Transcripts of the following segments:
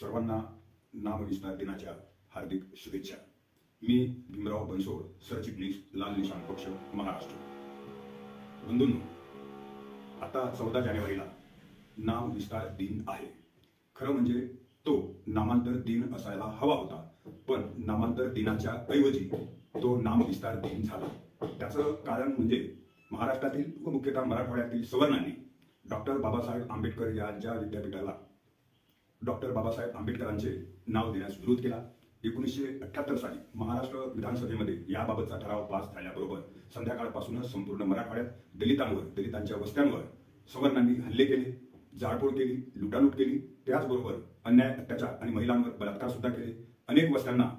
सर्वांना नामविस्तार दिनाच्या हार्दिक शुभेच्छा। मी भीमराव बनसोड, सरचिटणीस लाल निशाण पक्ष महाराष्ट्र। बंधूंनो, आता 14 जानेवारीला नामविस्तार दिन आहे। खरं म्हणजे तो नामांतर दिन असायला हवा होता, पण नामांतर दिनाच्या ऐवजी तो नामविस्तार दिन झाला। त्याचं कारण म्हणजे महाराष्ट्रातील व मुख्यतः मराठवाड्यातील सवर्णांनी डॉक्टर बाबासाहेब आंबेडकर या ज्या विद्यापीठाला डॉक्टर बाबासाहेब आंबेडकरांचे नाव देण्यास विरोध केला, 1978 साली महाराष्ट्र विधानसभेमध्ये याबाबतचा ठराव पास झाल्याबरोबर संध्याकाळपासूनच संपूर्ण मराठवाड्यात दलितांवर, दलितांच्या वस्त्यांवर सवर्णांनी हल्ले केले, जाळपोळ केली, लुटालूट केली। त्याचबरोबर अन्याय, अत्याचार आणि महिलांवर बलात्कार सुद्धा केले। अनेक वस्त्यांना,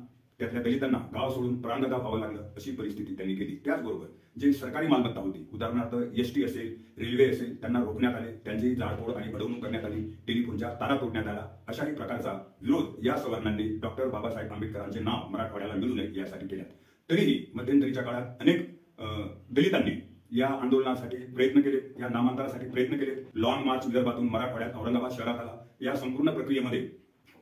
त्यातल्या दलितांना गाव सोडून प्राणगदा व्हावं लागलं, अशी परिस्थिती त्यांनी केली। त्याचबरोबर जे सरकारी मालमत्ता होती, उदाहरणार्थ एसटी असेल, रेल्वे असेल, त्यांना रोखण्यात आले, त्यांची जाळपोळ आणि अडवणूक करण्यात आली, टेलिफोनच्या तारा तोडण्यात आला। अशाही प्रकारचा विरोध या सवर्णांनी डॉक्टर बाबासाहेब आंबेडकरांचे नाव मराठवाड्याला मिळू नये यासाठी केला। तरीही मध्यंतरीच्या काळात अनेक दलितांनी या आंदोलनासाठी प्रयत्न केले, या नामांतरासाठी प्रयत्न केले। लॉंग मार्च विदर्भातून मराठवाड्यात औरंगाबाद शहरात आला। या संपूर्ण प्रक्रियेमध्ये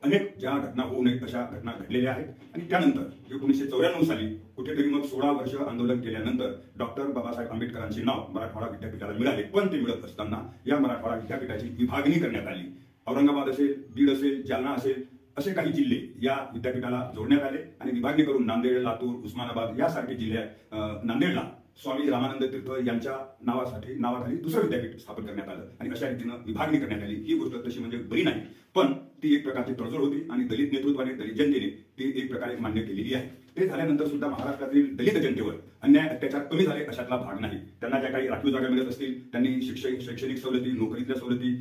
अनेक ज्या घटना होऊ नयेत अशा घटना घडलेल्या आहेत। आणि त्यानंतर 1994 साली कुठेतरी मग 16 वर्ष आंदोलन केल्यानंतर डॉक्टर बाबासाहेब आंबेडकरांचे नाव मराठवाडा विद्यापीठाला मिळाले। पण ते मिळत असताना या मराठवाडा विद्यापीठाची विभागणी करण्यात आली। औरंगाबाद असेल, बीड असेल, जालना असेल, असे काही जिल्हे या विद्यापीठाला जोडण्यात आले आणि विभागणी करून नांदेड, लातूर, उस्मानाबाद यासारखे जिल्हे, नांदेडला स्वामी रामानंद तीर्थ यांच्या नावाखाली दुसरं विद्यापीठ स्थापन करण्यात आलं आणि अशा रीतीनं विभागणी करण्यात आली। ही गोष्ट तशी म्हणजे बरी नाही, पण ती एक प्रकारची तडजोड होती आणि दलित नेतृत्वाने, दलित जनतेने ती एक प्रकारे मान्य केलेली आहे। ते झाल्यानंतर सुद्धा महाराष्ट्रातील दलित जनतेवर अन्याय, अत्याचार कमी झाले अशातला भाग नाही। त्यांना ज्या काही राखीव जागा मिळत असतील, त्यांनी शैक्षणिक सवलती, नोकरीतल्या सवलती,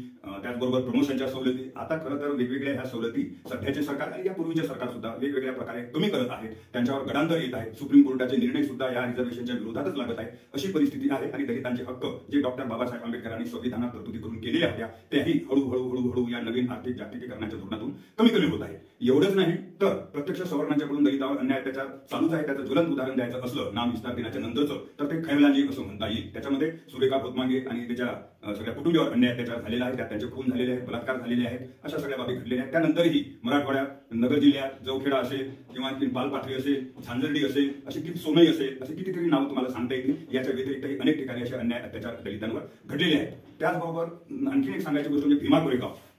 त्याचबरोबर प्रमोशनच्या सवलती, आता खरं तर वेगवेगळ्या ह्या सवलती सध्याचे सरकार आणि या पूर्वीचे सरकार सुद्धा वेगवेगळ्या प्रकारे कमी करत आहे। त्यांच्यावर गडांतर येत आहे। सुप्रीम कोर्टाचे निर्णय सुद्धा या रिझर्वेशनच्या विरोधातच लागत आहे। अशी परिस्थिती आहे आणि दलितांचे हक्क जे डॉक्टर बाबासाहेब आंबेडकरांनी संविधानात तरतुदी करून केलेल्या होत्या, त्याही हळूहळू या नवीन आर्थिक जागतिकीकरणाच्या धोरणातून कमी होत आहे। एवढंच नाही तर प्रत्यक्ष सवर्णांच्याकडून दलितांवर अन्याय, अत्याचार चालूच आहे। त्याचं ज्वलंत उदाहरण द्यायचं असलं नाम विस्तार दिनाच्या नंतरचं, तर ते खैरलांजी असं म्हणता येईल। त्याच्यामध्ये सुरेखा खोतमांगे आणि त्याच्या सगळ्या कुटुंबियावर अन्याय, अत्याचार झालेला आहे, त्यात त्यांचे खून झालेले आहेत, बलात्कार झालेले आहेत, अशा सगळ्या बाबी घडलेल्या आहेत। त्यानंतरही मराठवाड्यात नगर जिल्ह्यात जवखेडा असेल किंवा पालपाथरी असेल, झांझर्डी असेल, अशी किती सोनई असेल, असे कितीतरी नावं तुम्हाला सांगता येतील। याच्या व्यतिरिक्तही अनेक ठिकाणी असे अन्याय, अत्याचार दलितांवर घडलेले आहेत। त्याचबरोबर आणखी एक सांगायची गोष्ट म्हणजे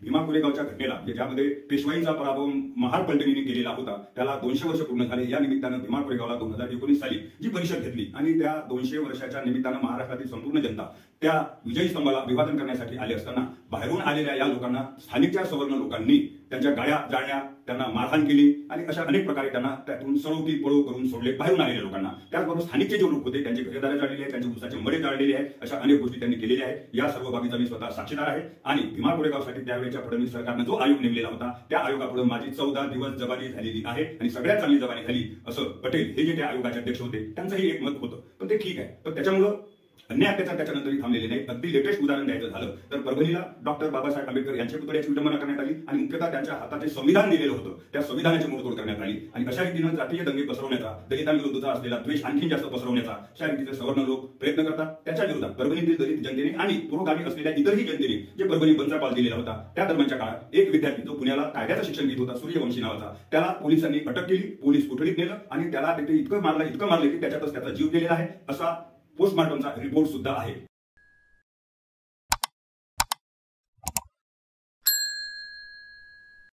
भीमा कोरेगावच्या घटनेला, ज्यामध्ये पेशवाईचा पराभव महार पलटणीने केलेला होता, त्याला 200 वर्ष पूर्ण झाले। या निमित्तानं भीमा कोरेगावला 2019 साली जी परिषद घेतली आणि त्या 200 वर्षाच्या निमित्तानं महाराष्ट्रातील संपूर्ण जनता त्या विजयी स्तंभाला अभिवादन करण्यासाठी आले असताना बाहेरून आलेल्या या लोकांना स्थानिकच्या सवर्ण लोकांनी त्यांच्या गाड्या जाळल्या, त्यांना मारहाण केली आणि अशा अनेक प्रकारे त्यांना त्यातून सळोकी पळो करून सोडले बाहेरून आलेल्या लोकांना। त्याचबरोबर स्थानिकचे जे लोक होते त्यांची घरदारे जाळलेली आहेत, त्यांचे उसाचे मडे जाळलेले आहेत, अशा अनेक गोष्टी त्यांनी केलेल्या आहेत। या सर्व बाबीचा मी स्वतः साक्षीदार आहे आणि भीमा कोरेगावसाठी त्यावेळेच्या फडणवीस सरकारने जो आयोग नेमलेला होता, त्या आयोगापुढे माझी 14 दिवस जबानी झालेली आहे आणि सगळ्यात चांगली जबानी झाली असं पटेल हे जे त्या आयोगाचे अध्यक्ष होते त्यांचंही एक मत होतं। पण ते ठीक आहे, पण त्याच्यामुळं अन्याय, अत्याचार त्याच्यानंतरही थांबलेले नाही। अगदी लेटेस्ट उदाहरण द्यायचं झालं तर परभणीला डॉक्टर बाबासाहेब आंबेडकर यांच्या पुतळ्याची विटंबना करण्यात आली आणि मुख्यतः त्यांच्या हाताचे संविधान दिलेलं होतं, त्या संविधानाची मोडतोड करण्यात आली आणि अशा रीतीनं जातीय दंगे पसरवण्याचा, दलितांविरुद्धचा असलेला द्वेष आणखी जास्त पसरवण्याचा अशा रीतीचे सवर्ण लोक प्रयत्न करतात। त्याच्या विरोधात परभणीतील दलित जनतेने आणि पुरोगामी असलेल्या इतरही जनतेने जे परभणी बंदरापाल दिलेला होता, त्या दरम्यानच्या काळात एक विद्यार्थी जो पुण्याला कायद्याचं शिक्षण घेत होता, सूर्यवंशी नावाचा, त्याला पोलिसांनी अटक केली, पोलीस कोठडीत नेलं आणि त्याला तिथे इतकं मारलं की त्याच्यातच त्याचा जीव गेलेला आहे, असा पोस्टमार्टमचा रिपोर्ट सुद्धा आहे।